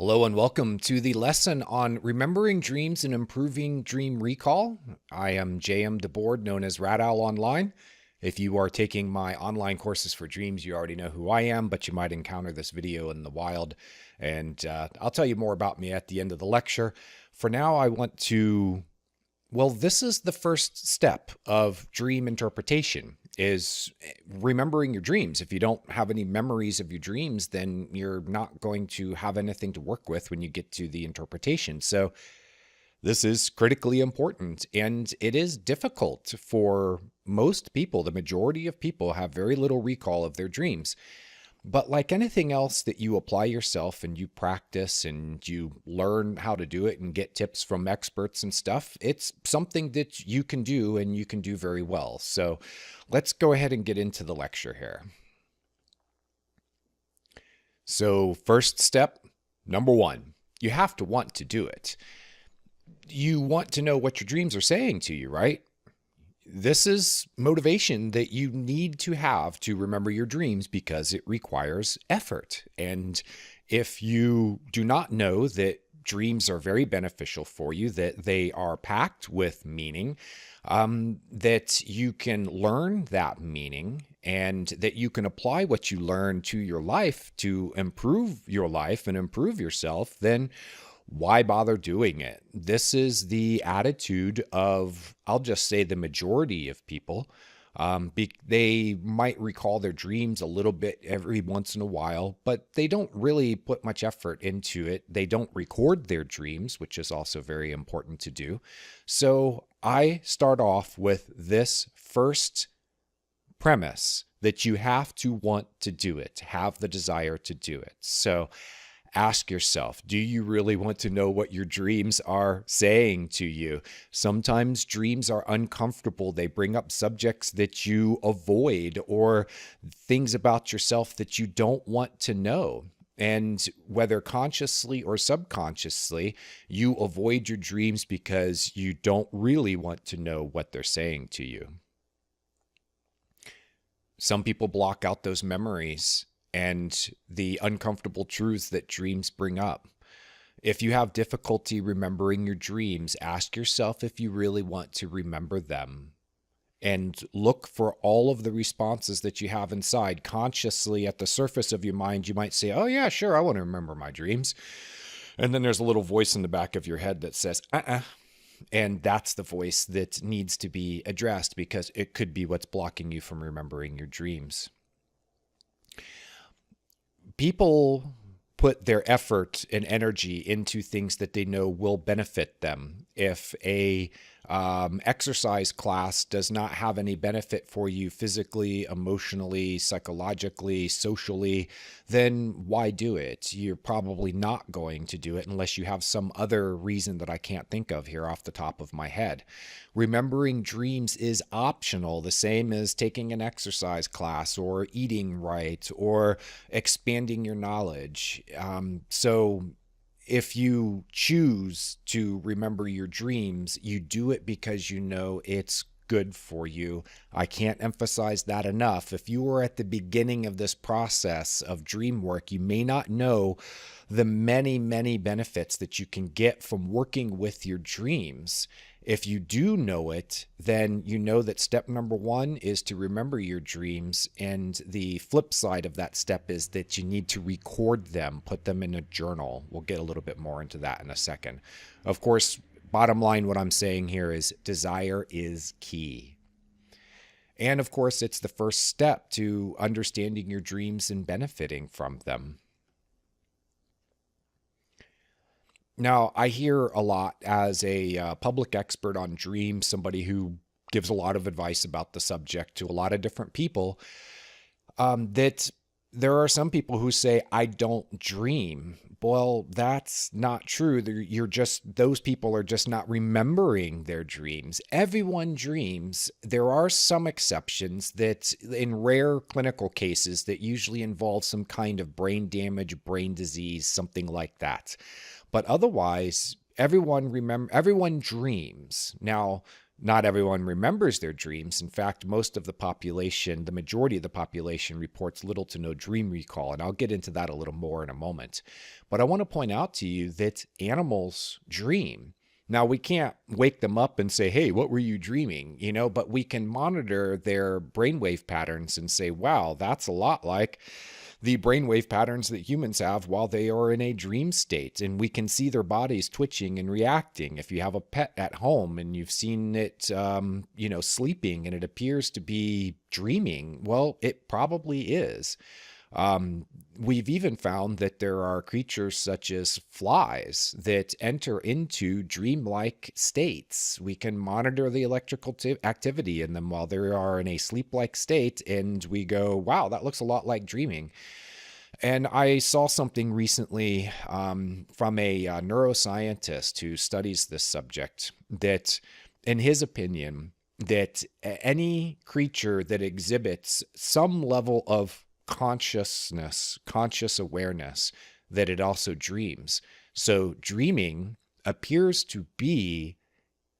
Hello and welcome to the lesson on remembering dreams and improving dream recall. I am DeBord, known as Radowl Online. If you are taking my online courses for dreams, you already know who I am, but you might encounter this video in the wild. And I'll tell you more about me at the end of the lecture. For now, I want to, this is the first step of dream interpretation, is remembering your dreams. If you don't have any memories of your dreams, then you're not going to have anything to work with when you get to the interpretation. So this is critically important, and it is difficult for most people. The majority of people have very little recall of their dreams. But like anything else that you apply yourself and you practice and you learn how to do it and get tips from experts and stuff, it's something that you can do and you can do very well. So let's go ahead and get into the lecture here. So first step, number one, you have to want to do it. You want to know what your dreams are saying to you, right? This is motivation that you need to have to remember your dreams because it requires effort. And if you do not know that dreams are very beneficial for you, that they are packed with meaning, that you can learn that meaning and that you can apply what you learn to your life to improve your life and improve yourself, then why bother doing it? This is the attitude of, I'll just say, the majority of people. They might recall their dreams a little bit every once in a while, but they don't really put much effort into it. They don't record their dreams, which is also very important to do. So I start off with this first premise that you have to want to do it, have the desire to do it. So ask yourself, do you really want to know what your dreams are saying to you? Sometimes dreams are uncomfortable. They bring up subjects that you avoid or things about yourself that you don't want to know. And whether consciously or subconsciously, you avoid your dreams because you don't really want to know what they're saying to you. Some people block out those memories and the uncomfortable truths that dreams bring up. If you have difficulty remembering your dreams, ask yourself if you really want to remember them. And look for all of the responses that you have inside. Consciously, at the surface of your mind, you might say, oh yeah, sure, I want to remember my dreams. And then there's a little voice in the back of your head that says, And that's the voice that needs to be addressed because it could be what's blocking you from remembering your dreams. People put their effort and energy into things that they know will benefit them. If a exercise class does not have any benefit for you physically, emotionally, psychologically, socially, then why do it? You're probably not going to do it unless you have some other reason that I can't think of here off the top of my head. Remembering dreams is optional, the same as taking an exercise class or eating right or expanding your knowledge. So if you choose to remember your dreams, you do it because you know it's good for you. I can't emphasize that enough. If you are at the beginning of this process of dream work, you may not know the many, many benefits that you can get from working with your dreams. If you do know it, then you know that step number one is to remember your dreams. And the flip side of that step is that you need to record them, put them in a journal. We'll get a little bit more into that in a second. Of course, bottom line, what I'm saying here is desire is key. And of course, it's the first step to understanding your dreams and benefiting from them. Now, I hear a lot as a public expert on dreams, somebody who gives a lot of advice about the subject to a lot of different people, that there are some people who say, I don't dream. Well, that's not true. Those people are just not remembering their dreams. Everyone dreams. There are some exceptions that in rare clinical cases that usually involve some kind of brain damage, brain disease, something like that. But otherwise, everyone dreams. Now, Not everyone remembers their dreams. In fact, most of the population, the majority of the population, reports little to no dream recall. And I'll get into that a little more in a moment. But I want to point out to you that animals dream. Now, we can't wake them up and say, hey, what were you dreaming? But we can monitor their brainwave patterns and say, wow, that's a lot like the brainwave patterns that humans have while they are in a dream state. And we can see their bodies twitching and reacting. If you have a pet at home and you've seen it, sleeping and it appears to be dreaming, well, it probably is. We've even found that there are creatures such as flies that enter into dreamlike states. We can monitor the electrical activity in them while they are in a sleep-like state, and we go, wow, that looks a lot like dreaming. And I saw something recently from a neuroscientist who studies this subject that, in his opinion, that any creature that exhibits some level of consciousness, conscious awareness, that it also dreams. So dreaming appears to be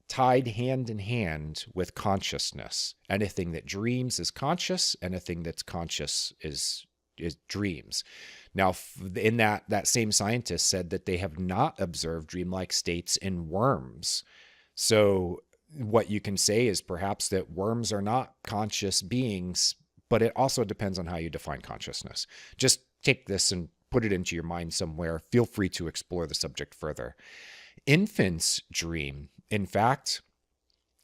tied hand in hand with consciousness. Anything that dreams is conscious. Anything that's conscious is dreams. Now, in that same scientist said that they have not observed dreamlike states in worms. So what you can say is perhaps that worms are not conscious beings, but it also depends on how you define consciousness. Just take this and put it into your mind somewhere. Feel free to explore the subject further. Infants dream. In fact,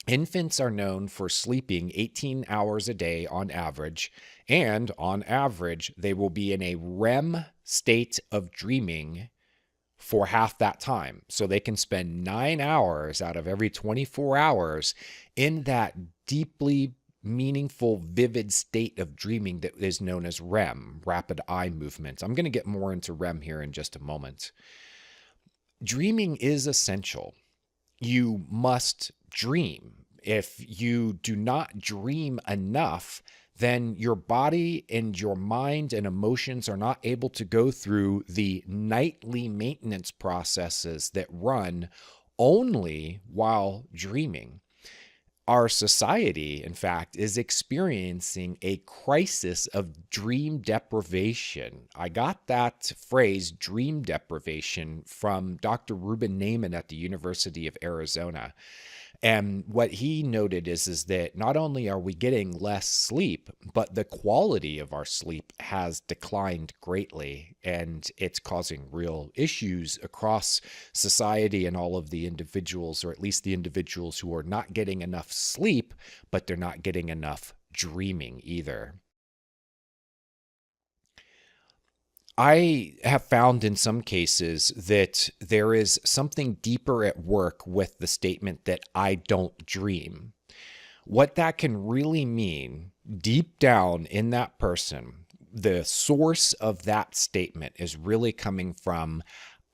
infants are known for sleeping 18 hours a day on average, and on average, they will be in a REM state of dreaming for half that time. So they can spend 9 hours out of every 24 hours in that deeply meaningful, vivid state of dreaming that is known as REM, rapid eye movement. I'm going to get more into REM here in just a moment. Dreaming is essential. You must dream. If you do not dream enough, then your body and your mind and emotions are not able to go through the nightly maintenance processes that run only while dreaming. Our society, in fact, is experiencing a crisis of dream deprivation. I got that phrase, dream deprivation, from Dr. Ruben Naiman at the University of Arizona. And what he noted is that not only are we getting less sleep, but the quality of our sleep has declined greatly, and it's causing real issues across society and all of the individuals, or at least the individuals who are not getting enough sleep, but they're not getting enough dreaming either. I have found in some cases that there is something deeper at work with the statement that I don't dream. What that can really mean deep down in that person, the source of that statement is really coming from,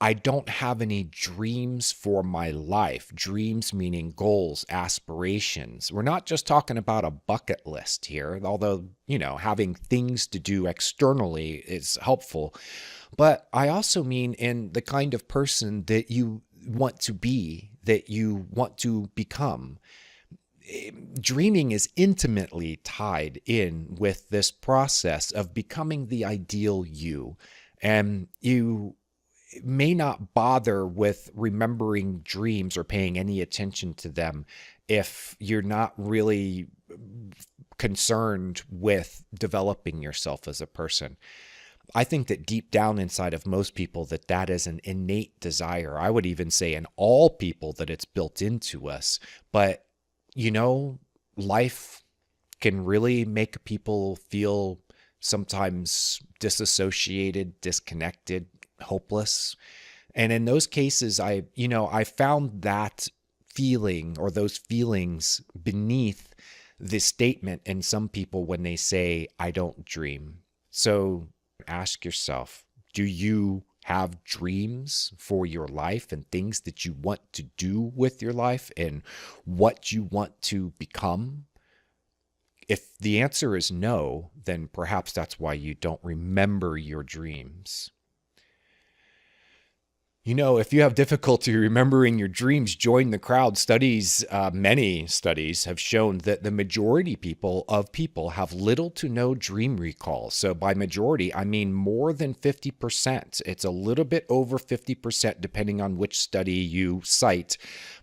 I don't have any dreams for my life. Dreams meaning goals, aspirations. We're not just talking about a bucket list here, although, having things to do externally is helpful. But I also mean in the kind of person that you want to be, that you want to become. Dreaming is intimately tied in with this process of becoming the ideal you. And you may not bother with remembering dreams or paying any attention to them if you're not really concerned with developing yourself as a person. I think that deep down inside of most people that is an innate desire. I would even say in all people that it's built into us. But, life can really make people feel sometimes disassociated, disconnected, hopeless. And in those cases, I found that feeling or those feelings beneath the statement in some people when they say, I don't dream. So ask yourself, do you have dreams for your life and things that you want to do with your life and what you want to become? If the answer is no, then perhaps that's why you don't remember your dreams. If you have difficulty remembering your dreams, join the crowd. Many studies have shown that the majority of people have little to no dream recall. So by majority, I mean more than 50%. It's a little bit over 50% depending on which study you cite,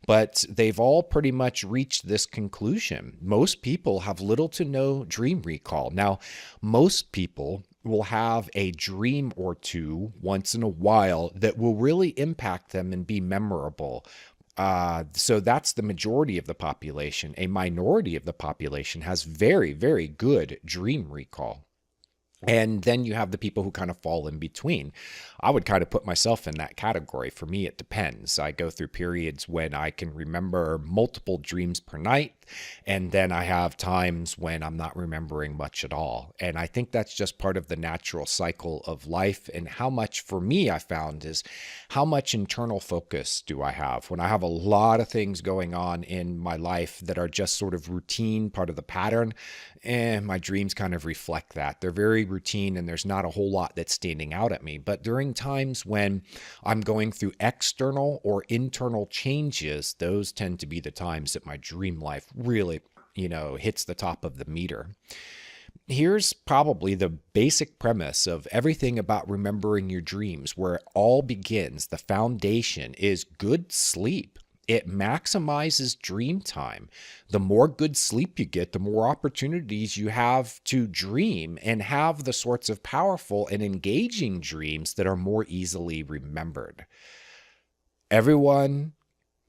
but they've all pretty much reached this conclusion. Most people have little to no dream recall. Now, most people will have a dream or two once in a while that will really impact them and be memorable. So that's the majority of the population. A minority of the population has very, very good dream recall. And then you have the people who kind of fall in between. I would kind of put myself in that category. For me, it depends. I go through periods when I can remember multiple dreams per night, and then I have times when I'm not remembering much at all. And I think that's just part of the natural cycle of life. And how much, for me, I found is how much internal focus do I have? When I have a lot of things going on in my life that are just sort of routine, part of the pattern, and my dreams kind of reflect that. They're very routine and there's not a whole lot that's standing out at me. But during times when I'm going through external or internal changes, those tend to be the times that my dream life really, hits the top of the meter. Here's probably the basic premise of everything about remembering your dreams, where it all begins. The foundation is good sleep. It maximizes dream time. The more good sleep you get, the more opportunities you have to dream and have the sorts of powerful and engaging dreams that are more easily remembered. Everyone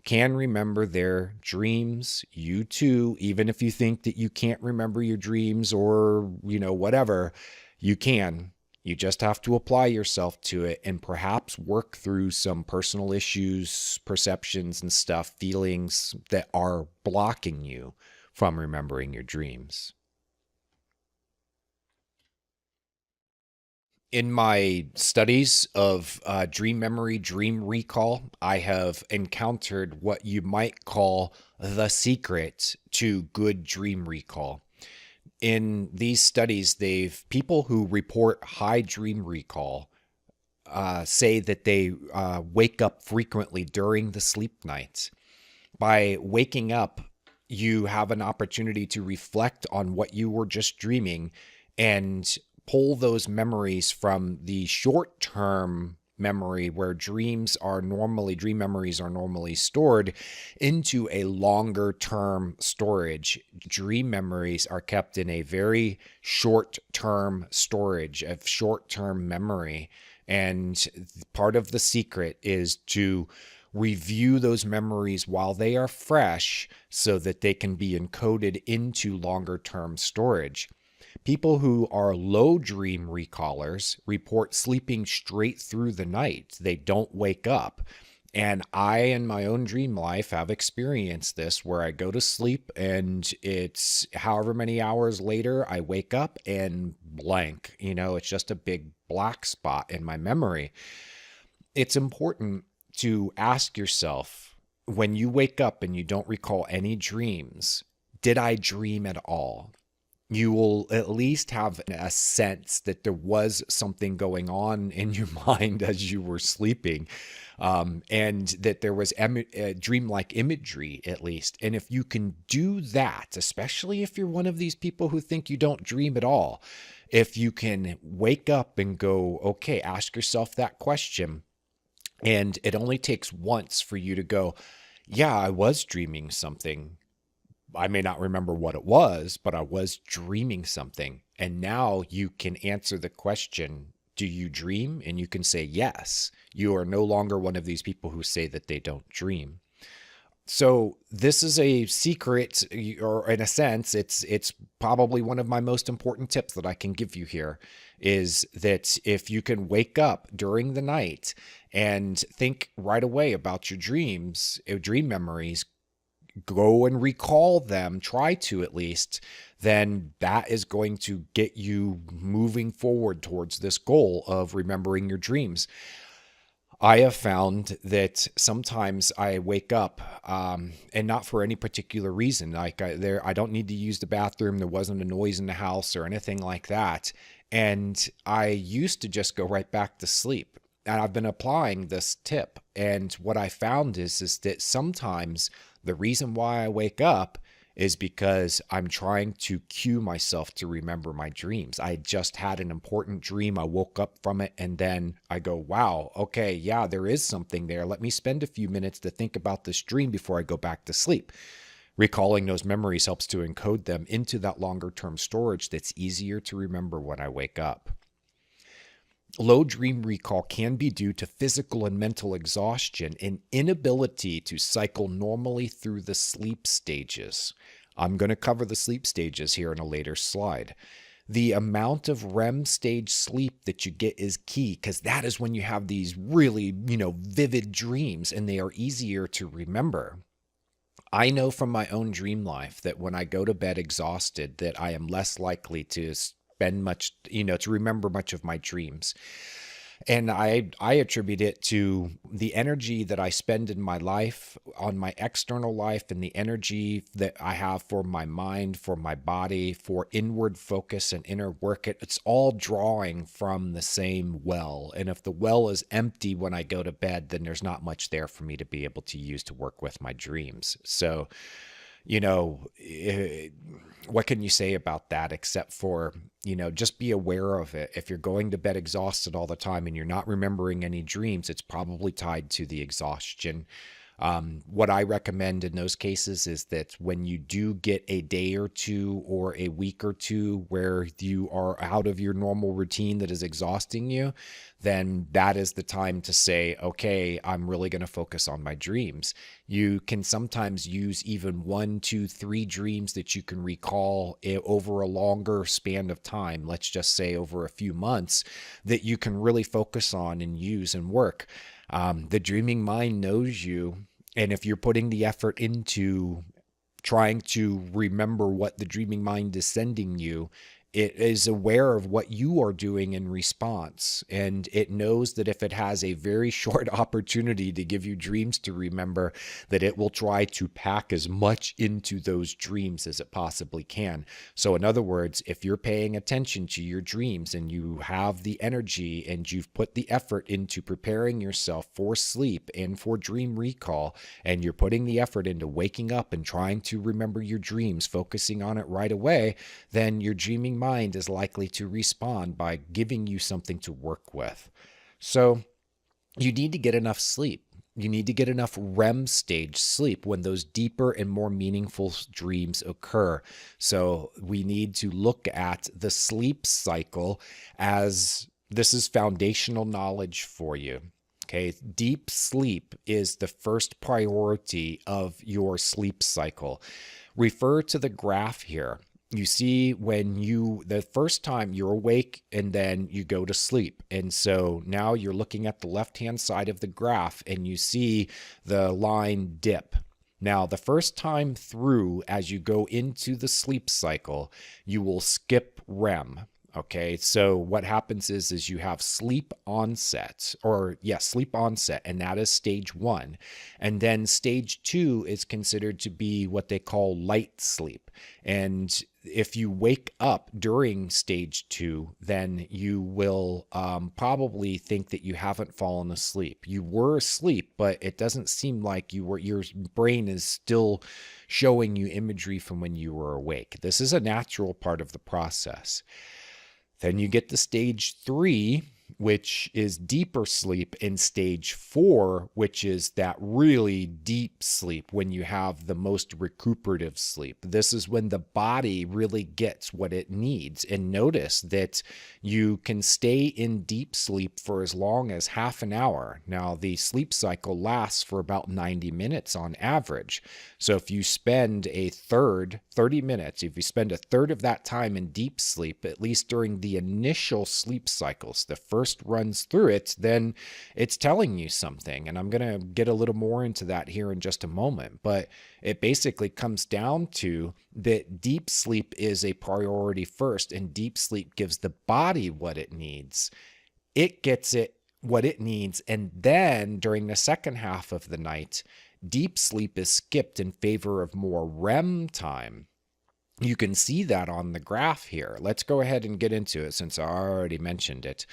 can remember their dreams. You too, even if you think that you can't remember your dreams or, whatever, you can. You just have to apply yourself to it and perhaps work through some personal issues, perceptions and stuff, feelings that are blocking you from remembering your dreams. In my studies of dream memory, dream recall, I have encountered what you might call the secret to good dream recall. In these studies, people who report high dream recall say that they wake up frequently during the sleep nights. By waking up, you have an opportunity to reflect on what you were just dreaming and pull those memories from the short-term memory where dream memories are normally stored into a longer term storage. Dream memories are kept in a very short-term storage of short-term memory. And part of the secret is to review those memories while they are fresh so that they can be encoded into longer term storage. People who are low dream recallers report sleeping straight through the night. They don't wake up. And I, in my own dream life, have experienced this where I go to sleep and it's however many hours later, I wake up and blank. It's just a big black spot in my memory. It's important to ask yourself, when you wake up and you don't recall any dreams, did I dream at all? You will at least have a sense that there was something going on in your mind as you were sleeping, and that there was dreamlike imagery at least. And if you can do that, especially if you're one of these people who think you don't dream at all, if you can wake up and go, okay, ask yourself that question, and it only takes once for you to go, yeah, I was dreaming something. I may not remember what it was, but I was dreaming something. And now you can answer the question, do you dream? And you can say yes. You are no longer one of these people who say that they don't dream. So this is a secret, or in a sense, it's probably one of my most important tips that I can give you here, is that if you can wake up during the night and think right away about your dreams, dream memories, go and recall them, try to at least, then that is going to get you moving forward towards this goal of remembering your dreams. I have found that sometimes I wake up, and not for any particular reason. Like I don't need to use the bathroom. There wasn't a noise in the house or anything like that. And I used to just go right back to sleep. And I've been applying this tip And what I found is that sometimes the reason why I wake up is because I'm trying to cue myself to remember my dreams. I just had an important dream. I woke up from it and then I go, wow, okay, yeah, there is something there. Let me spend a few minutes to think about this dream before I go back to sleep. Recalling those memories helps to encode them into that longer term storage that's easier to remember when I wake up. Low dream recall can be due to physical and mental exhaustion and inability to cycle normally through the sleep stages. I'm going to cover the sleep stages here in a later slide. The amount of REM stage sleep that you get is key because that is when you have these really, vivid dreams and they are easier to remember. I know from my own dream life that when I go to bed exhausted, that I am less likely to spend much, to remember much of my dreams. And I attribute it to the energy that I spend in my life, on my external life, and the energy that I have for my mind, for my body, for inward focus and inner work. It's all drawing from the same well. And if the well is empty when I go to bed, then there's not much there for me to be able to use to work with my dreams. So, what can you say about that except for, just be aware of it. If you're going to bed exhausted all the time and you're not remembering any dreams, it's probably tied to the exhaustion. What I recommend in those cases is that when you do get a day or two or a week or two where you are out of your normal routine that is exhausting you, then that is the time to say, okay, I'm really going to focus on my dreams. You can sometimes use even 1, 2, 3 dreams that you can recall over a longer span of time, let's just say over a few months, that you can really focus on and use and work. The dreaming mind knows you, and if you're putting the effort into trying to remember what the dreaming mind is sending you, it is aware of what you are doing in response, and it knows that if it has a very short opportunity to give you dreams to remember, that it will try to pack as much into those dreams as it possibly can. So in other words, if you're paying attention to your dreams and you have the energy and you've put the effort into preparing yourself for sleep and for dream recall, and you're putting the effort into waking up and trying to remember your dreams, focusing on it right away, then your dreaming mind is likely to respond by giving you something to work with. So you need to get enough sleep. You need to get enough REM stage sleep when those deeper and more meaningful dreams occur. So we need to look at the sleep cycle as this is foundational knowledge for you. Okay, deep sleep is the first priority of your sleep cycle. Refer to the graph here. You see the first time you're awake and then you go to sleep. And so now you're looking at the left-hand side of the graph and you see the line dip. Now, the first time through, as you go into the sleep cycle, you will skip REM. Okay, so what happens is you have sleep onset, and that is stage 1. And then stage 2 is considered to be what they call light sleep. And if you wake up during stage 2, then you will probably think that you haven't fallen asleep. You were asleep, but it doesn't seem like you were. Your brain is still showing you imagery from when you were awake. This is a natural part of the process. Then you get to stage 3, which is deeper sleep, and stage 4, which is that really deep sleep when you have the most recuperative sleep. This is when the body really gets what it needs. And notice that you can stay in deep sleep for as long as half an hour. Now, the sleep cycle lasts for about 90 minutes on average. So if you spend 30 minutes, if you spend a third of that time in deep sleep, at least during the initial sleep cycles, the first runs through it, then it's telling you something. And I'm going to get a little more into that here in just a moment. But it basically comes down to that deep sleep is a priority first, and deep sleep gives the body what it needs. It gets what it needs. And then during the second half of the night, deep sleep is skipped in favor of more REM time. You can see that on the graph here. Let's go ahead and get into it since I already mentioned it.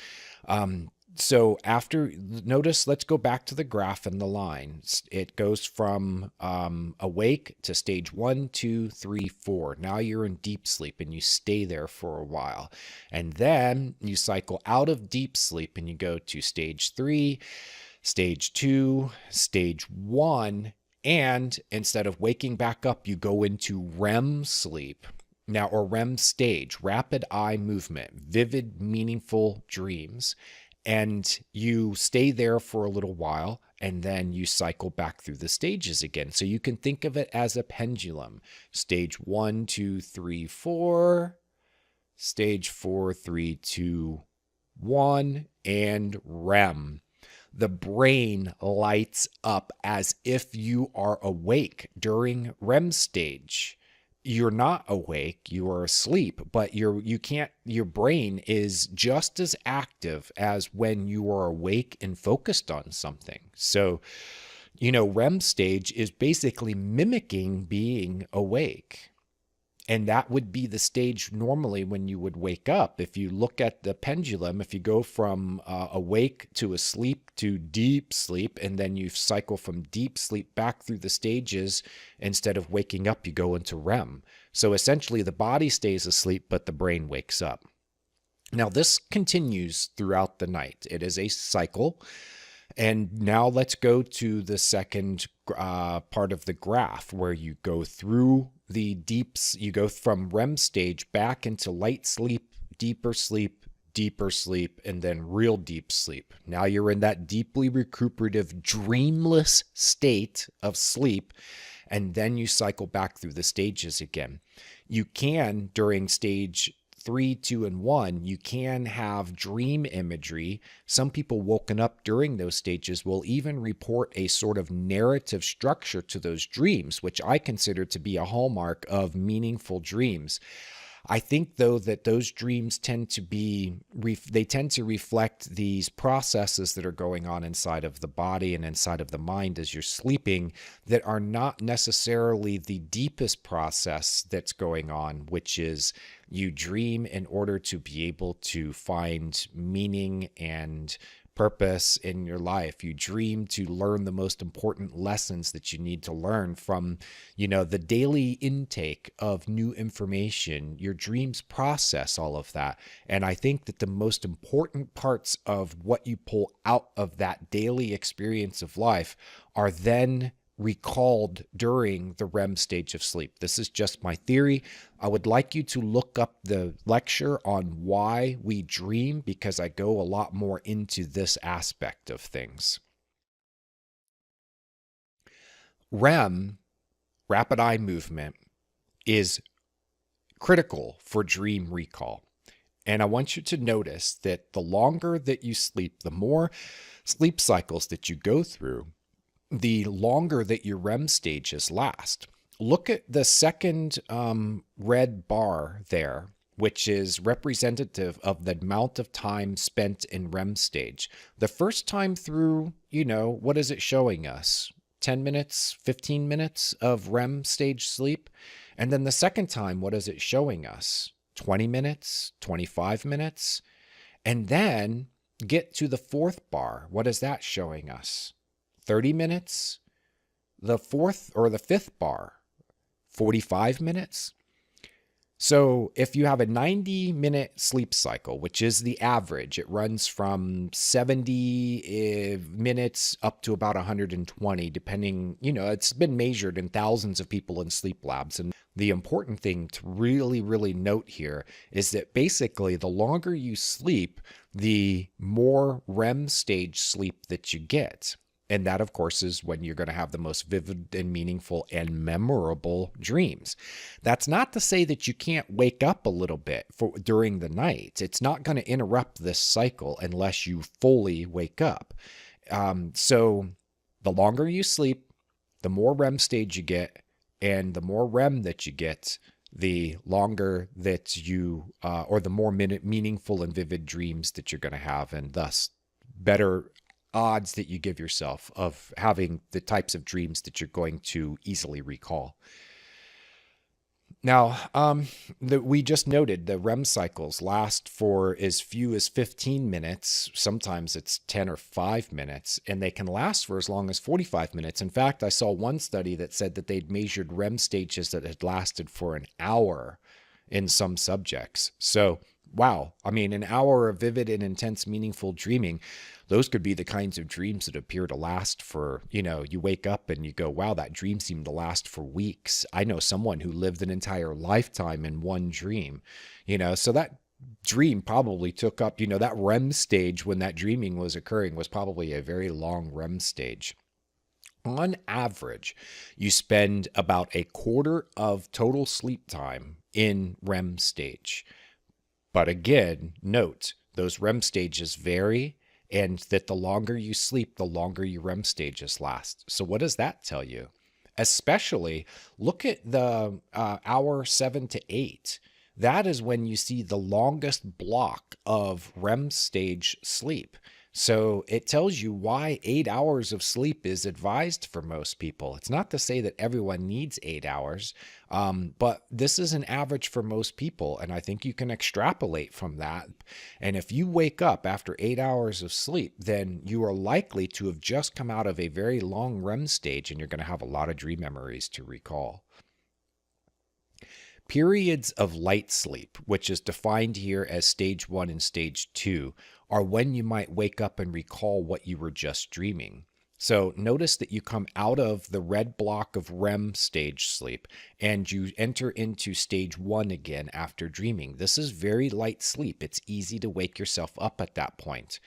So after, notice, let's go back to the graph and the line. It goes from awake to stage 1, 2, 3, 4. Now you're in deep sleep and you stay there for a while. And then you cycle out of deep sleep and you go to stage 3, stage 2, stage 1. And instead of waking back up, you go into REM sleep. Now, or REM stage, rapid eye movement, vivid, meaningful dreams. And you stay there for a little while and then you cycle back through the stages again. So you can think of it as a pendulum. Stage 1, 2, 3, 4. Stage 4, 3, 2, 1. And REM. The brain lights up as if you are awake during REM stage. You're not awake, you are asleep, but your brain is just as active as when you are awake and focused on something. So, REM stage is basically mimicking being awake. And that would be the stage normally when you would wake up. If you look at the pendulum, if you go from awake to asleep to deep sleep, and then you cycle from deep sleep back through the stages, instead of waking up, you go into REM. So essentially the body stays asleep, but the brain wakes up. Now this continues throughout the night. It is a cycle. And now let's go to the second part of the graph where you go through the deeps. You go from REM stage back into light sleep, deeper sleep, and then real deep sleep. Now you're in that deeply recuperative, dreamless state of sleep. And then you cycle back through the stages again. You can, during stage 3, 2, and 1, you can have dream imagery. Some people woken up during those stages will even report a sort of narrative structure to those dreams, which I consider to be a hallmark of meaningful dreams. I think, though, that those dreams tend to reflect these processes that are going on inside of the body and inside of the mind as you're sleeping that are not necessarily the deepest process that's going on, which is you dream in order to be able to find meaning and purpose in your life. You dream to learn the most important lessons that you need to learn from, the daily intake of new information. Your dreams process all of that. And I think that the most important parts of what you pull out of that daily experience of life are then recalled during the REM stage of sleep. This is just my theory. I would like you to look up the lecture on why we dream, because I go a lot more into this aspect of things. REM, rapid eye movement, is critical for dream recall. And I want you to notice that the longer that you sleep, the more sleep cycles that you go through, the longer that your REM stages last. Look at the second red bar there, which is representative of the amount of time spent in REM stage. The first time through, what is it showing us? 10 minutes, 15 minutes of REM stage sleep. And then the second time, what is it showing us? 20 minutes, 25 minutes. And then get to the fourth bar. What is that showing us? 30 minutes. The fourth or the fifth bar, 45 minutes. So if you have a 90-minute sleep cycle, which is the average, it runs from 70 minutes up to about 120, depending, it's been measured in thousands of people in sleep labs. And the important thing to really, really note here is that basically the longer you sleep, the more REM stage sleep that you get. And that, of course, is when you're going to have the most vivid and meaningful and memorable dreams. That's not to say that you can't wake up a little bit during the night. It's not going to interrupt this cycle unless you fully wake up. So the longer you sleep, the more REM stage you get, and the more REM that you get, the longer that you, or the more meaningful and vivid dreams that you're going to have, and thus better odds that you give yourself of having the types of dreams that you're going to easily recall. Now, we just noted the REM cycles last for as few as 15 minutes. Sometimes it's 10 or 5 minutes, and they can last for as long as 45 minutes. In fact, I saw one study that said that they'd measured REM stages that had lasted for an hour in some subjects. So, wow. I mean, an hour of vivid and intense, meaningful dreaming, those could be the kinds of dreams that appear to last for, you wake up and you go, wow, that dream seemed to last for weeks. I know someone who lived an entire lifetime in one dream, so that dream probably took up, that REM stage when that dreaming was occurring was probably a very long REM stage. On average, you spend about a quarter of total sleep time in REM stage. But again, note those REM stages vary, and that the longer you sleep, the longer your REM stages last. So, what does that tell you? Especially look at the hour 7 to 8. That is when you see the longest block of REM stage sleep. So it tells you why 8 hours of sleep is advised for most people. It's not to say that everyone needs 8 hours, but this is an average for most people. And I think you can extrapolate from that. And if you wake up after 8 hours of sleep, then you are likely to have just come out of a very long REM stage, and you're going to have a lot of dream memories to recall. Periods of light sleep, which is defined here as stage 1 and stage 2, are when you might wake up and recall what you were just dreaming. So notice that you come out of the red block of REM stage sleep and you enter into stage 1 again after dreaming. This is very light sleep. It's easy to wake yourself up at that point.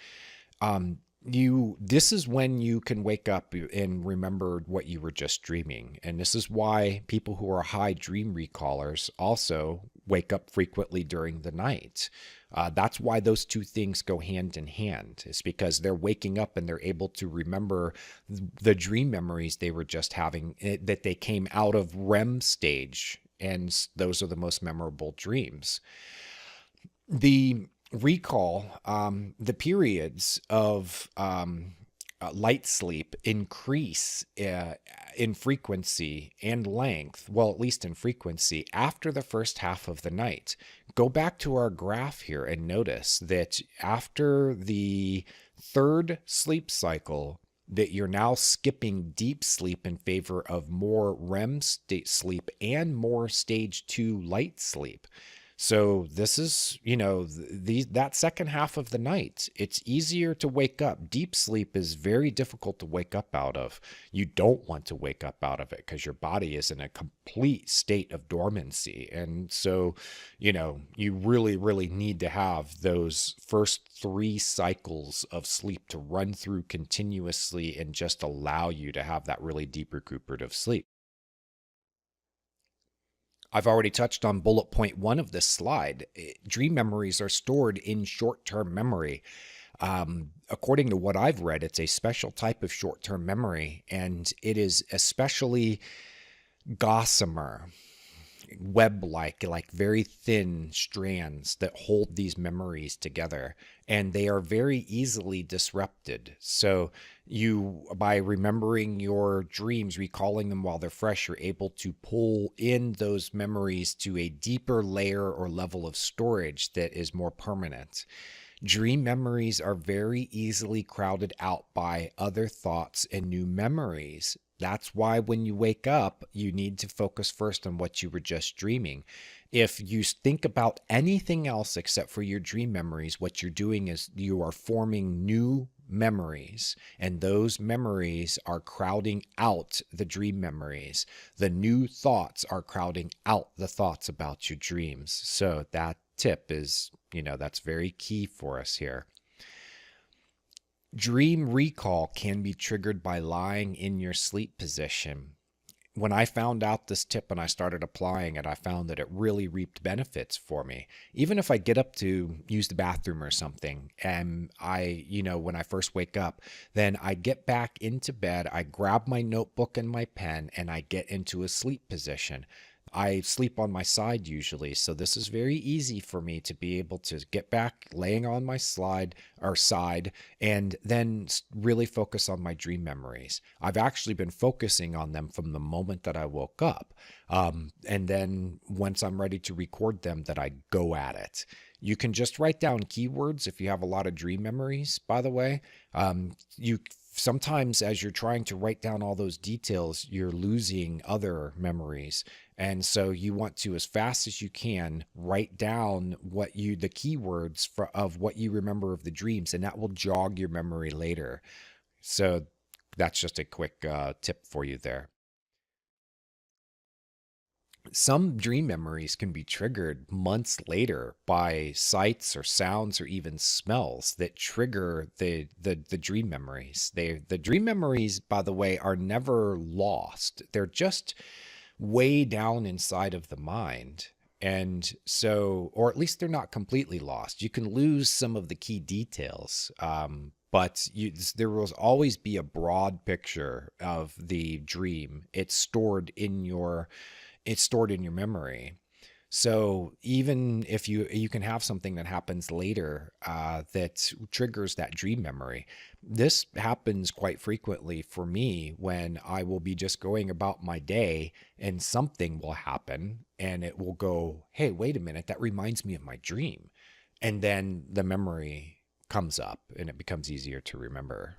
This is when you can wake up and remember what you were just dreaming. And this is why people who are high dream recallers also wake up frequently during the night. That's why those two things go hand in hand. It's because they're waking up and they're able to remember the dream memories they were just having, that they came out of REM stage. And those are the most memorable dreams. The recall, the periods of light sleep increase in frequency and length, well, at least in frequency, after the first half of the night. Go back to our graph here and notice that after the third sleep cycle, that you're now skipping deep sleep in favor of more REM sleep and more stage 2 light sleep. So this is, that second half of the night, it's easier to wake up. Deep sleep is very difficult to wake up out of. You don't want to wake up out of it because your body is in a complete state of dormancy. And so, you really, really need to have those first 3 cycles of sleep to run through continuously and just allow you to have that really deep recuperative sleep. I've already touched on bullet point 1 of this slide. Dream memories are stored in short-term memory. According to what I've read, it's a special type of short-term memory, and it is especially gossamer, web-like, like very thin strands that hold these memories together, and they are very easily disrupted. So by remembering your dreams, recalling them while they're fresh, you're able to pull in those memories to a deeper layer or level of storage that is more permanent. Dream memories are very easily crowded out by other thoughts and new memories. That's why when you wake up, you need to focus first on what you were just dreaming. If you think about anything else except for your dream memories, what you're doing is you are forming new memories, and those memories are crowding out the dream memories. The new thoughts are crowding out the thoughts about your dreams. So that tip is, that's very key for us here. Dream recall can be triggered by lying in your sleep position. When I found out this tip and I started applying it, I found that it really reaped benefits for me. Even if I get up to use the bathroom or something, and when I first wake up, then I get back into bed, I grab my notebook and my pen, and I get into a sleep position. I sleep on my side usually, so this is very easy for me to be able to get back laying on my side and then really focus on my dream memories. I've actually been focusing on them from the moment that I woke up. And then once I'm ready to record them, that I go at it. You can just write down keywords if you have a lot of dream memories, by the way. You sometimes, as you're trying to write down all those details, you're losing other memories. And so you want to, as fast as you can, write down the keywords of what you remember of the dreams, and that will jog your memory later. So that's just a quick tip for you there. Some dream memories can be triggered months later by sights or sounds or even smells that trigger the dream memories. The dream memories, by the way, are never lost. They're just way down inside of the mind. And so, or at least they're not completely lost. You can lose some of the key details, but there will always be a broad picture of the dream. It's stored in your memory. So even if you can have something that happens later that triggers that dream memory. This happens quite frequently for me when I will be just going about my day and something will happen and it will go, hey, wait a minute, that reminds me of my dream. And then the memory comes up and it becomes easier to remember.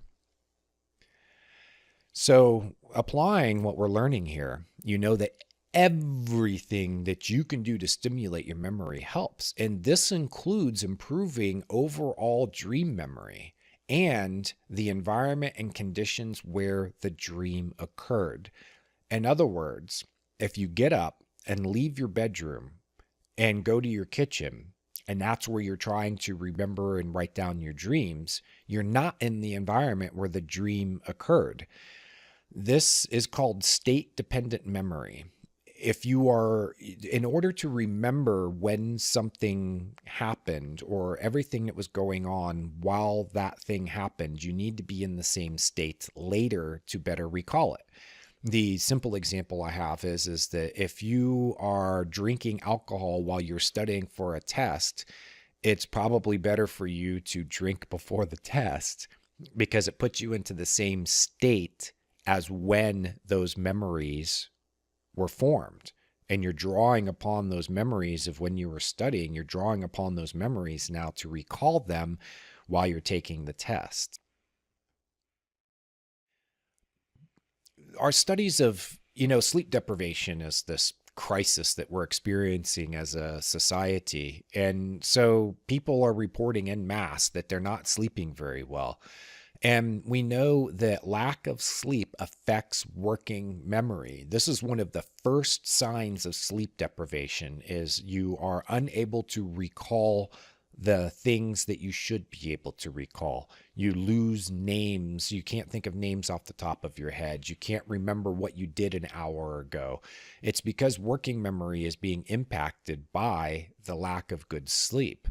So applying what we're learning here, you know that everything that you can do to stimulate your memory helps. And this includes improving overall dream memory and the environment and conditions where the dream occurred. In other words, if you get up and leave your bedroom and go to your kitchen, and that's where you're trying to remember and write down your dreams, you're not in the environment where the dream occurred. This is called state-dependent memory. In order to remember when something happened or everything that was going on while that thing happened, you need to be in the same state later to better recall it. The simple example I have is that if you are drinking alcohol while you're studying for a test, it's probably better for you to drink before the test because it puts you into the same state as when those memories were formed. And you're drawing upon those memories of when you were studying. You're drawing upon those memories now to recall them while you're taking the test. Our studies of, sleep deprivation is this crisis that we're experiencing as a society. And so people are reporting en masse that they're not sleeping very well. And we know that lack of sleep affects working memory. This is one of the first signs of sleep deprivation is you are unable to recall the things that you should be able to recall. You lose names. You can't think of names off the top of your head. You can't remember what you did an hour ago. It's because working memory is being impacted by the lack of good sleep.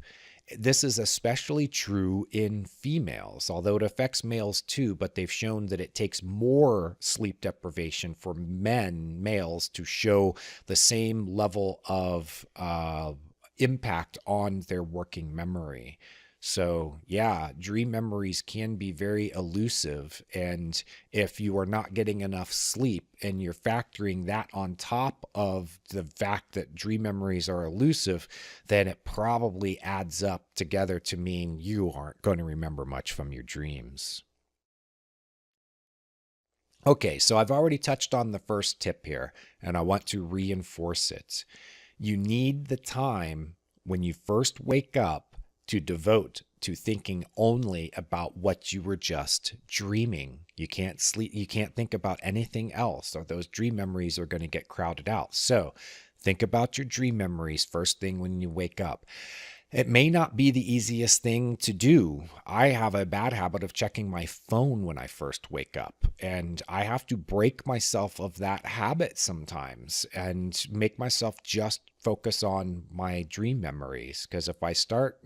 This is especially true in females, although it affects males too, but they've shown that it takes more sleep deprivation for males to show the same level of impact on their working memory. So yeah, dream memories can be very elusive. And if you are not getting enough sleep and you're factoring that on top of the fact that dream memories are elusive, then it probably adds up together to mean you aren't going to remember much from your dreams. Okay, so I've already touched on the first tip here, and I want to reinforce it. You need the time when you first wake up to devote to thinking only about what you were just dreaming. You can't sleep, you can't think about anything else, or those dream memories are going to get crowded out. So think about your dream memories first thing when you wake up. It may not be the easiest thing to do. I have a bad habit of checking my phone when I first wake up, and I have to break myself of that habit sometimes and make myself just focus on my dream memories. Because if I start,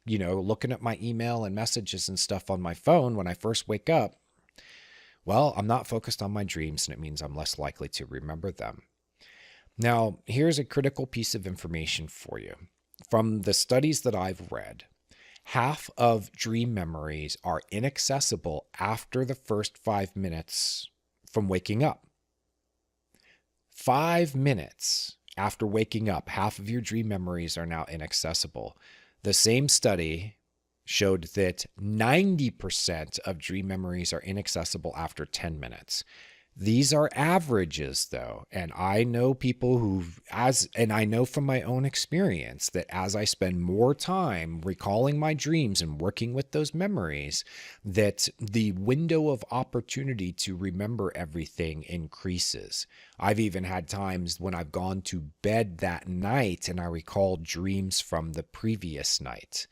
looking at my email and messages and stuff on my phone when I first wake up, well, I'm not focused on my dreams, and it means I'm less likely to remember them. Now, here's a critical piece of information for you. From the studies that I've read, half of dream memories are inaccessible after the first 5 minutes from waking up. 5 minutes after waking up, half of your dream memories are now inaccessible. The same study showed that 90% of dream memories are inaccessible after 10 minutes. These are averages, though, and I know people and I know from my own experience that as I spend more time recalling my dreams and working with those memories, that the window of opportunity to remember everything increases. I've even had times when I've gone to bed that night and I recall dreams from the previous night.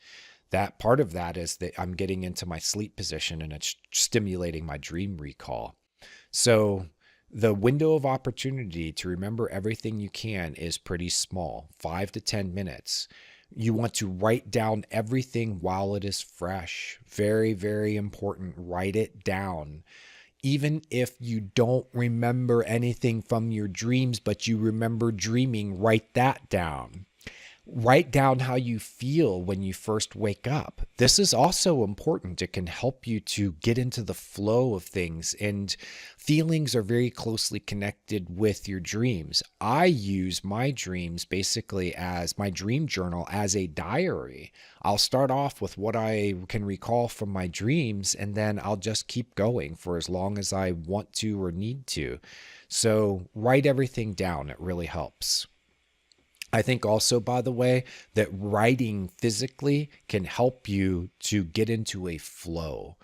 That part of that is that I'm getting into my sleep position and it's stimulating my dream recall. So the window of opportunity to remember everything you can is pretty small, 5 to 10 minutes. You want to write down everything while it is fresh. Very, very important. Write it down. Even if you don't remember anything from your dreams, but you remember dreaming, write that down. Write down how you feel when you first wake up. This is also important. It can help you to get into the flow of things, and feelings are very closely connected with your dreams. I use my dreams basically as my dream journal as a diary. I'll start off with what I can recall from my dreams, and then I'll just keep going for as long as I want to or need to. So write everything down. It really helps. I think also, by the way, that writing physically can help you to get into a flow.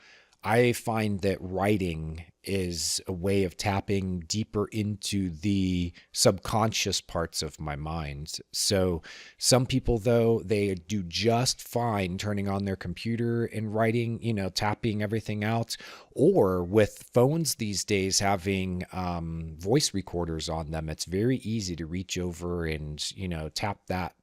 I find that writing is a way of tapping deeper into the subconscious parts of my mind. So some people, though, they do just fine turning on their computer and writing, tapping everything out, or with phones these days having voice recorders on them. It's very easy to reach over and, tap that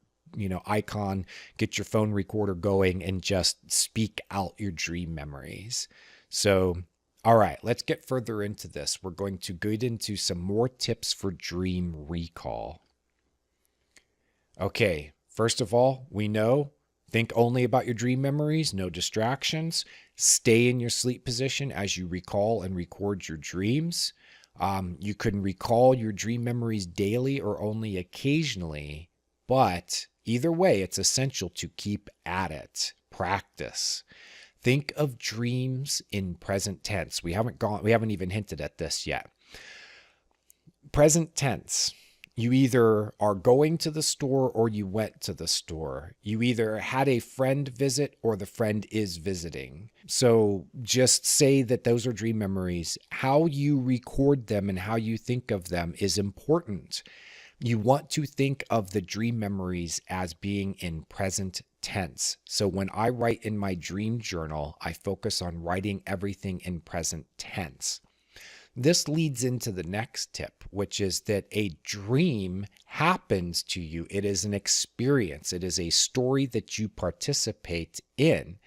icon, get your phone recorder going, and just speak out your dream memories. So, all right, let's get further into this. We're going to get into some more tips for dream recall. Okay, first of all, we know, think only about your dream memories, no distractions. Stay in your sleep position as you recall and record your dreams. You can recall your dream memories daily or only occasionally, but either way, it's essential to keep at it. Practice. Think of dreams in present tense. We haven't even hinted at this yet. Present tense. You either are going to the store or you went to the store. You either had a friend visit or the friend is visiting. So just say that those are dream memories. How you record them and how you think of them is important. You want to think of the dream memories as being in present tense. So when I write in my dream journal, I focus on writing everything in present tense. This leads into the next tip, which is that a dream happens to you. It is an experience. It is a story that you participate in.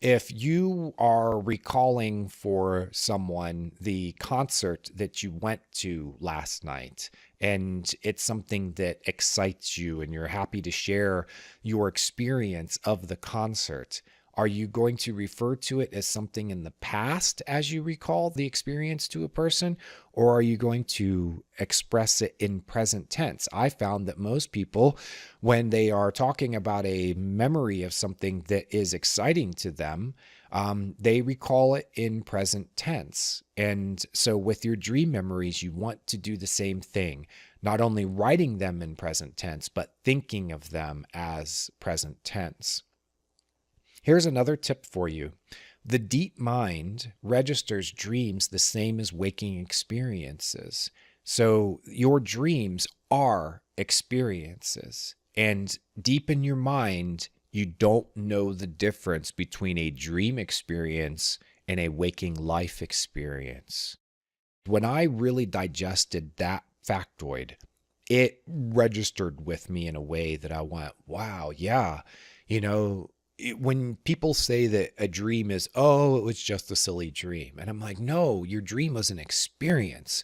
If you are recalling for someone the concert that you went to last night, and it's something that excites you and you're happy to share your experience of the concert, are you going to refer to it as something in the past as you recall the experience to a person, or are you going to express it in present tense? I found that most people, when they are talking about a memory of something that is exciting to them, they recall it in present tense. And so with your dream memories, you want to do the same thing, not only writing them in present tense, but thinking of them as present tense. Here's another tip for you. The deep mind registers dreams the same as waking experiences. So your dreams are experiences. And deep in your mind, you don't know the difference between a dream experience and a waking life experience. When I really digested that factoid, it registered with me in a way that I went, wow, yeah, when people say that a dream is, oh, it was just a silly dream. And I'm like, no, your dream was an experience.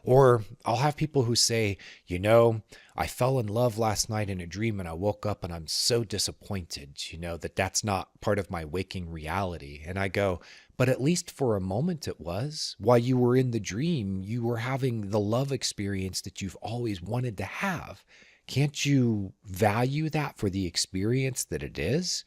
Or I'll have people who say, I fell in love last night in a dream and I woke up and I'm so disappointed, that that's not part of my waking reality. And I go, but at least for a moment it was. While you were in the dream, you were having the love experience that you've always wanted to have. Can't you value that for the experience that it is?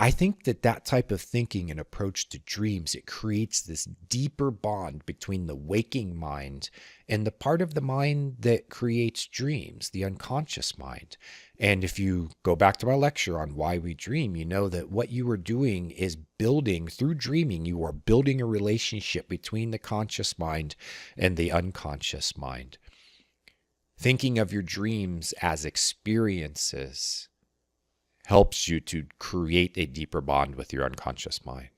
I think that type of thinking and approach to dreams, it creates this deeper bond between the waking mind and the part of the mind that creates dreams, the unconscious mind. And if you go back to my lecture on why we dream, you know that what you are doing is building, through dreaming, you are building a relationship between the conscious mind and the unconscious mind. Thinking of your dreams as experiences helps you to create a deeper bond with your unconscious mind.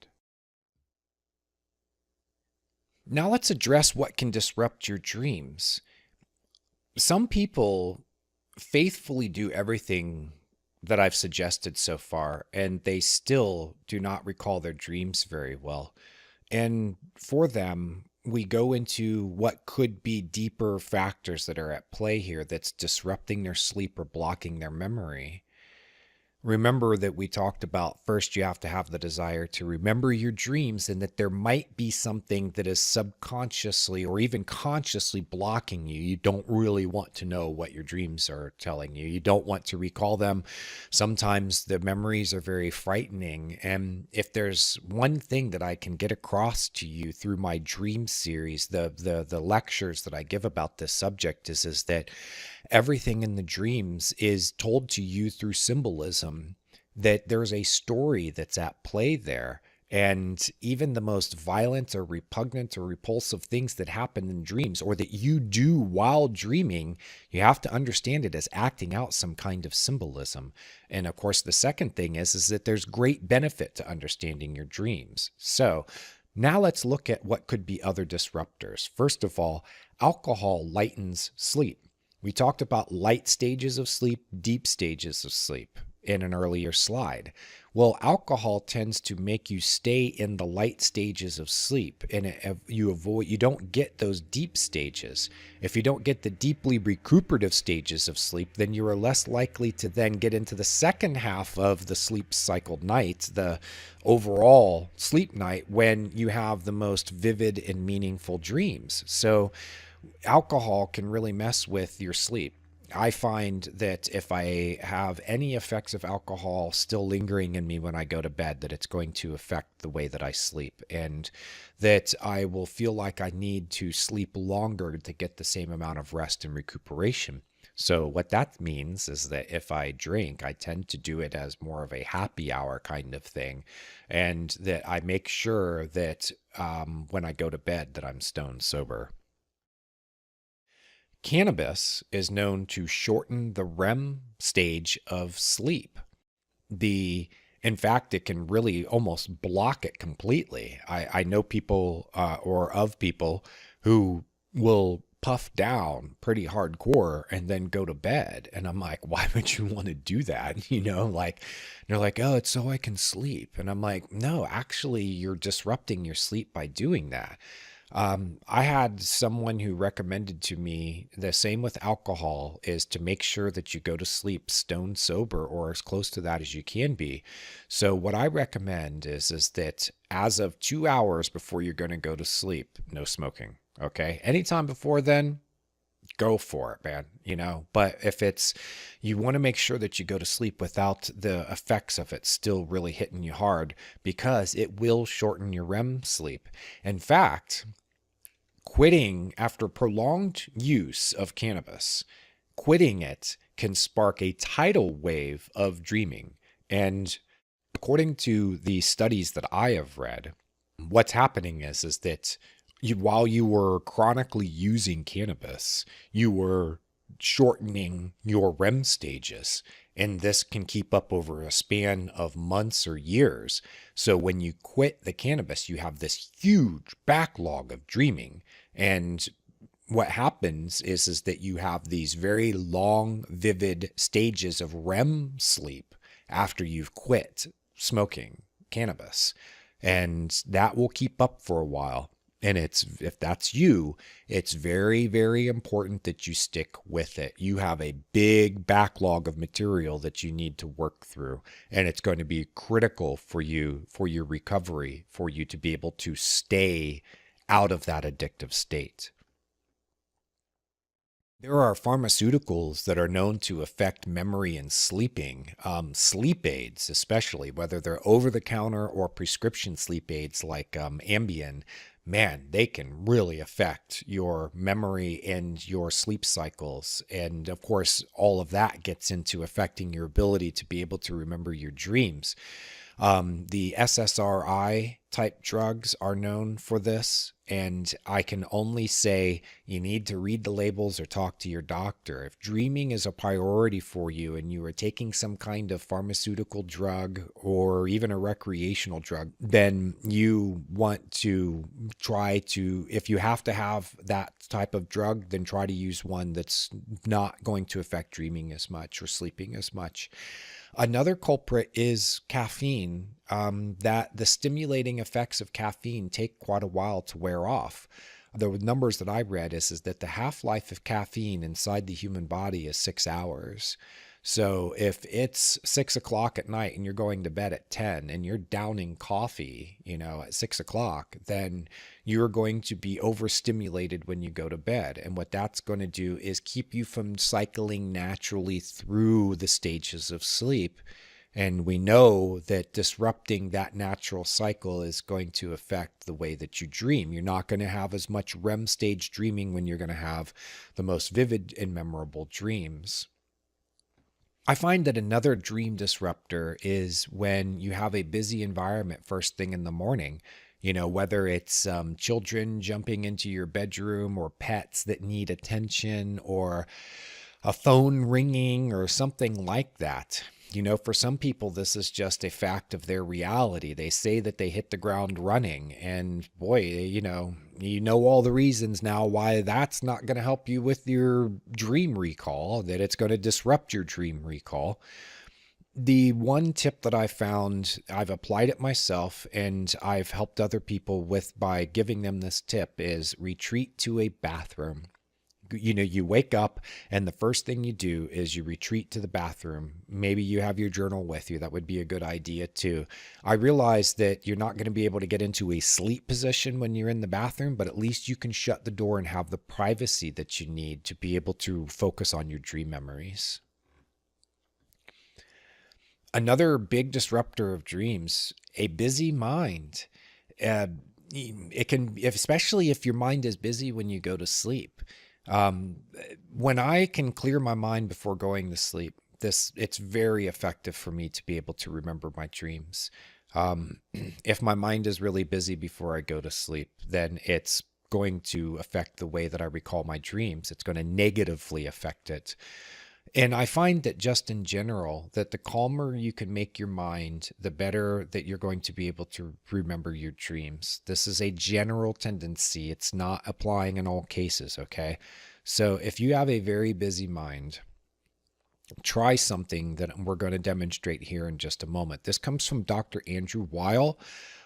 Now let's address what can disrupt your dreams. Some people faithfully do everything that I've suggested so far, and they still do not recall their dreams very well. And for them, we go into what could be deeper factors that are at play here that's disrupting their sleep or blocking their memory. Remember that we talked about first, you have to have the desire to remember your dreams, and that there might be something that is subconsciously or even consciously blocking you. You don't really want to know what your dreams are telling you. You don't want to recall them. Sometimes the memories are very frightening. And if there's one thing that I can get across to you through my dream series, the lectures that I give about this subject is that everything in the dreams is told to you through symbolism, that there's a story that's at play there. And even the most violent or repugnant or repulsive things that happen in dreams, or that you do while dreaming, you have to understand it as acting out some kind of symbolism. And of course, the second thing is that there's great benefit to understanding your dreams. So now let's look at what could be other disruptors. First of all, alcohol lightens sleep. We talked about light stages of sleep, deep stages of sleep in an earlier slide. Well, alcohol tends to make you stay in the light stages of sleep, and you don't get those deep stages. If you don't get the deeply recuperative stages of sleep, then you are less likely to then get into the second half of the sleep cycle night, the overall sleep night, when you have the most vivid and meaningful dreams. So alcohol can really mess with your sleep. I find that if I have any effects of alcohol still lingering in me when I go to bed, that it's going to affect the way that I sleep, and that I will feel like I need to sleep longer to get the same amount of rest and recuperation. So what that means is that if I drink, I tend to do it as more of a happy hour kind of thing, and that I make sure that when I go to bed that I'm stone sober. Cannabis is known to shorten the REM stage of sleep. In fact, it can really almost block it completely. I know people or of people who will puff down pretty hardcore and then go to bed. And I'm like, why would you want to do that? They're like, oh, it's so I can sleep. And I'm like, no, actually, you're disrupting your sleep by doing that. I had someone who recommended to me the same with alcohol, is to make sure that you go to sleep stone sober or as close to that as you can be. So what I recommend is that as of 2 hours before you're going to go to sleep, no smoking. Okay. Anytime before then, go for it, man. But if you want to make sure that you go to sleep without the effects of it still really hitting you hard, because it will shorten your REM sleep. In fact, quitting after prolonged use of cannabis, quitting it can spark a tidal wave of dreaming. And according to the studies that I have read, what's happening is that while you were chronically using cannabis, you were shortening your REM stages. And this can keep up over a span of months or years. So when you quit the cannabis, you have this huge backlog of dreaming. And what happens is that you have these very long, vivid stages of REM sleep after you've quit smoking cannabis. And that will keep up for a while. And if that's you, it's very, very important that you stick with it. You have a big backlog of material that you need to work through, and it's going to be critical for you, for your recovery, for you to be able to stay out of that addictive state. There are pharmaceuticals that are known to affect memory and sleeping. Sleep aids, especially, whether they're over the counter or prescription sleep aids like Ambien, man, they can really affect your memory and your sleep cycles. And of course, all of that gets into affecting your ability to be able to remember your dreams. The SSRI type drugs are known for this, and I can only say you need to read the labels or talk to your doctor. If dreaming is a priority for you and you are taking some kind of pharmaceutical drug or even a recreational drug, then you want to try to, if you have to have that type of drug, then try to use one that's not going to affect dreaming as much or sleeping as much. Another culprit is caffeine, that the stimulating effects of caffeine take quite a while to wear off. The numbers that I read is that the half-life of caffeine inside the human body is 6 hours. So if it's 6 o'clock at night and you're going to bed at 10 and you're downing coffee, at 6 o'clock, then you're going to be overstimulated when you go to bed. And what that's going to do is keep you from cycling naturally through the stages of sleep. And we know that disrupting that natural cycle is going to affect the way that you dream. You're not going to have as much REM stage dreaming when you're going to have the most vivid and memorable dreams. I find that another dream disruptor is when you have a busy environment first thing in the morning. Whether it's children jumping into your bedroom or pets that need attention or a phone ringing or something like that. For some people, this is just a fact of their reality. They say that they hit the ground running, and boy, you know all the reasons now why that's not going to help you with your dream recall, that it's going to disrupt your dream recall. The one tip that I found, I've applied it myself, and I've helped other people with by giving them this tip, is retreat to a bathroom. You wake up and the first thing you do is you retreat to the bathroom. Maybe you have your journal with you. That would be a good idea too. I realize that you're not going to be able to get into a sleep position when you're in the bathroom, but at least you can shut the door and have the privacy that you need to be able to focus on your dream memories. Another big disruptor of dreams, a busy mind. It can, especially if your mind is busy when you go to sleep. When I can clear my mind before going to sleep, it's very effective for me to be able to remember my dreams. If my mind is really busy before I go to sleep, then it's going to affect the way that I recall my dreams. It's going to negatively affect it. And I find that just in general, that the calmer you can make your mind, the better that you're going to be able to remember your dreams. This is a general tendency. It's not applying in all cases, okay? So if you have a very busy mind, try something that we're going to demonstrate here in just a moment. This comes from Dr. Andrew Weil,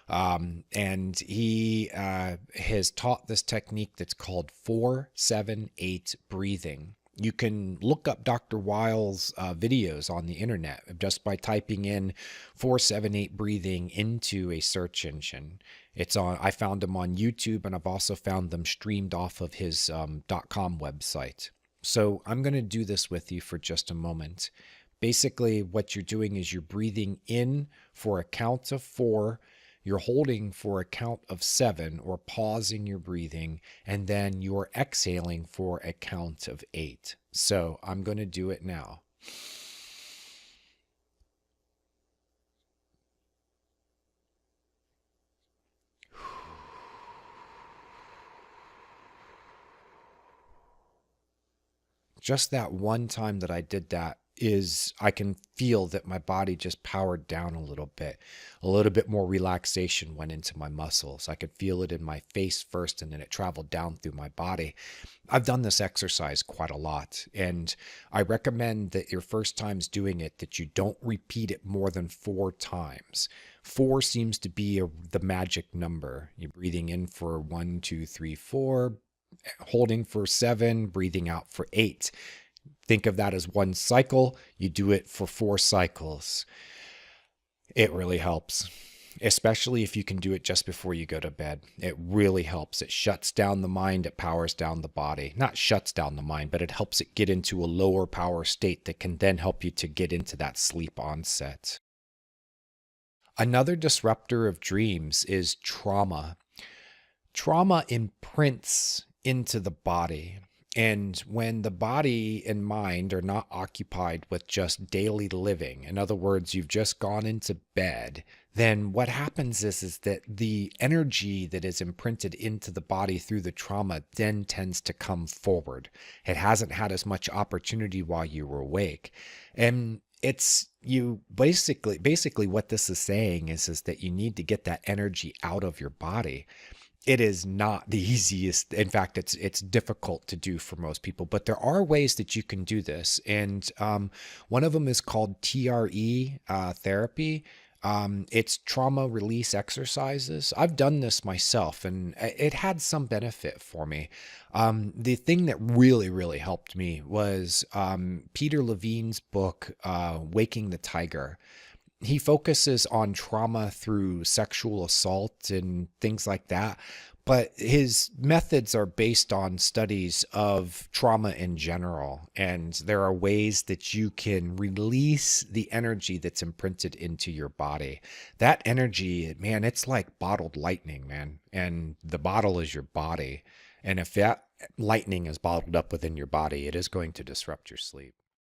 and he has taught this technique that's called 4-7-8 breathing. You can look up Dr. Weil's videos on the internet just by typing in 4-7-8 breathing into a search engine. I found them on YouTube, and I've also found them streamed off of his .com website. So I'm going to do this with you for just a moment. Basically, what you're doing is you're breathing in for a count of 4. You're holding for a count of 7 or pausing your breathing, and then you're exhaling for a count of 8. So I'm going to do it now. Just that one time that I did that, is I can feel that my body just powered down a little bit more relaxation went into my muscles. I could feel it in my face first, and then it traveled down through my body. I've done this exercise quite a lot, and I recommend that your first times doing it, that you don't repeat it more than 4 times. 4 seems to be the magic number. You're breathing in for 1, 2, 3, 4, holding for 7, breathing out for 8. Think of that as one cycle. You do it for 4 cycles. It really helps, especially if you can do it just before you go to bed. It really helps. It shuts down the mind. It powers down the body. Not shuts down the mind, but it helps it get into a lower power state that can then help you to get into that sleep onset. Another disruptor of dreams is trauma. Trauma imprints into the body. And when the body and mind are not occupied with just daily living, in other words, you've just gone into bed, then what happens is that the energy that is imprinted into the body through the trauma then tends to come forward. It hasn't had as much opportunity while you were awake. And it's you basically what this is saying is that you need to get that energy out of your body. It is not the easiest. In fact, it's difficult to do for most people, but there are ways that you can do this. And one of them is called TRE therapy. It's trauma release exercises. I've done this myself, and it had some benefit for me. The thing that really, really helped me was Peter Levine's book, Waking the Tiger. He focuses on trauma through sexual assault and things like that, but his methods are based on studies of trauma in general. And there are ways that you can release the energy that's imprinted into your body. That energy, man, it's like bottled lightning, man. And the bottle is your body. And if that lightning is bottled up within your body, it is going to disrupt your sleep.